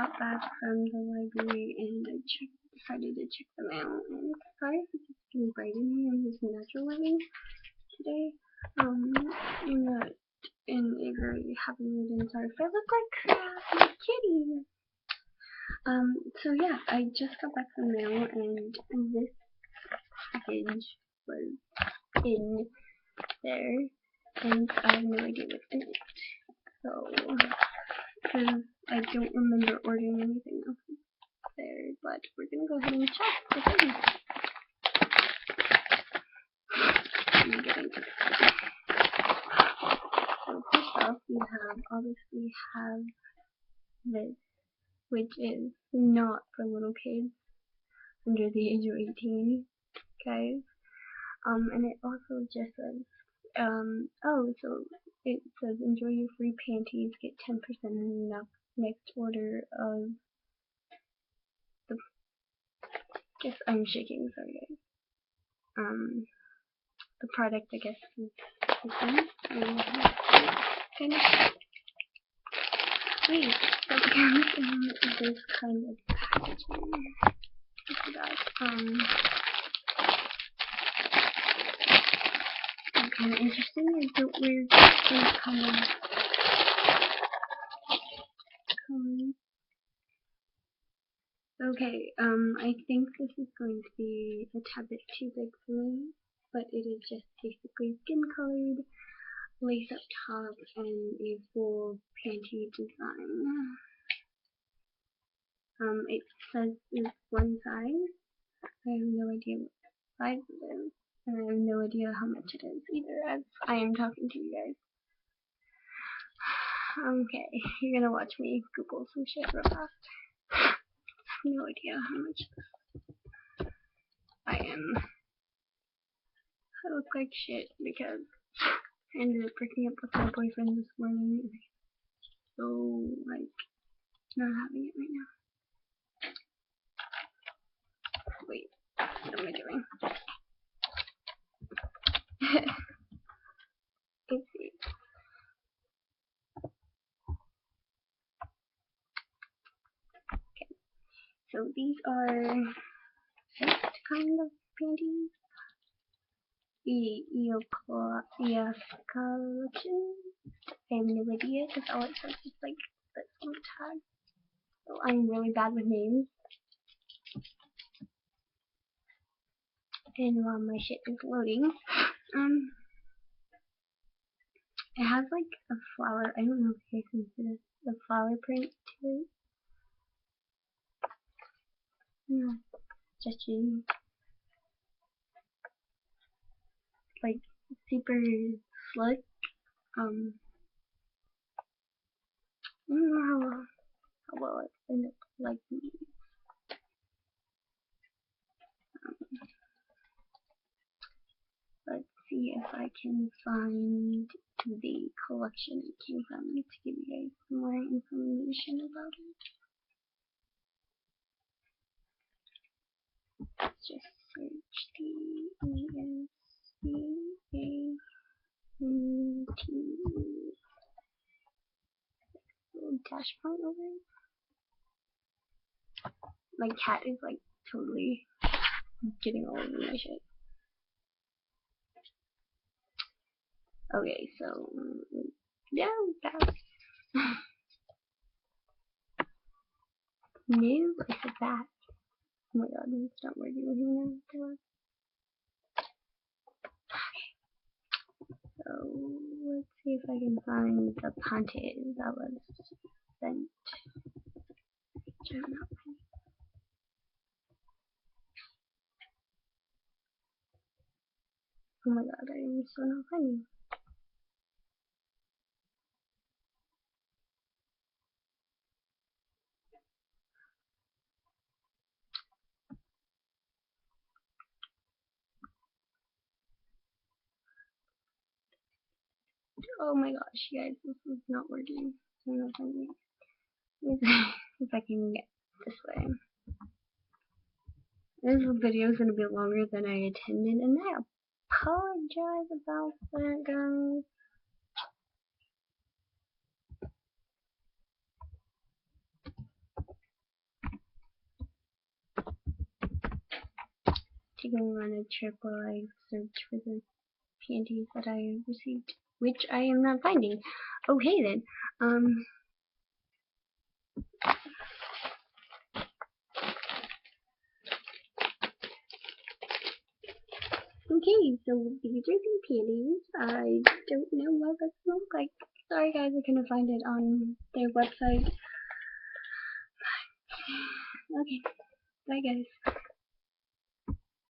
got back from the library and I decided to check the mail. And sorry if it's being bright in here. I'm using natural lighting today. In a very happy mood, and sorry if I look like my kitty. So yeah, I just got back from the mail and this package was in there and I have no idea what's in it. So, because I don't remember ordering anything else there, but we're gonna go ahead and check the thing. Let me get into it. So first off, obviously have this, which is not for little kids under the age of 18, guys. And it also just says, so it says enjoy your free panties, get 10% in the next order of the, guess I'm shaking, sorry guys. The product, I guess, is this one. Kind of, wait, that comes in this kind of packaging. I forgot, kind of interesting. I don't wear these kind of colors. Okay, I think this is going to be a tad bit too big for me, but it is just basically skin colored, lace up top, and a full panty design. It says it's one size. I have no idea what size it is, and I have no idea how much it is either, as I am talking to you guys. Okay, you're gonna watch me Google some shit real fast. No idea how much I am. I look like shit because I ended up breaking up with my boyfriend this morning, and so, like, not having it right now. Wait, what am I doing? Let's see. Okay, so these are this kind of panties. The EOS collection. I have no idea because all it says is like this little tag. So I'm really bad with names. And while my shit is loading, it has like a flower. I don't know if you can see this, the flower print to it. Yeah, stretchy. Like super slick. I don't know how well it's been like these. Let's see if I can find the collection it came from to give you guys some more information about it. Let's just search the ESCANT little dash point over it. My cat is like totally getting all over my shit. Okay, so yeah, that's new. I said that. Oh my god, it's not working with me now. So let's see if I can find the panties that was sent. Oh my god, I am so not finding. Oh my gosh, guys, this is not working. I'm not finding it. Let me see if I can get this way. This video is going to be longer than I intended, and I apologize about that, guys. to go on a trip while I search for the panties that I received, which I am not finding. Okay then. Okay, so these are the panties. I don't know what this looks like. Sorry guys, I couldn't find it on their website. Okay, bye guys.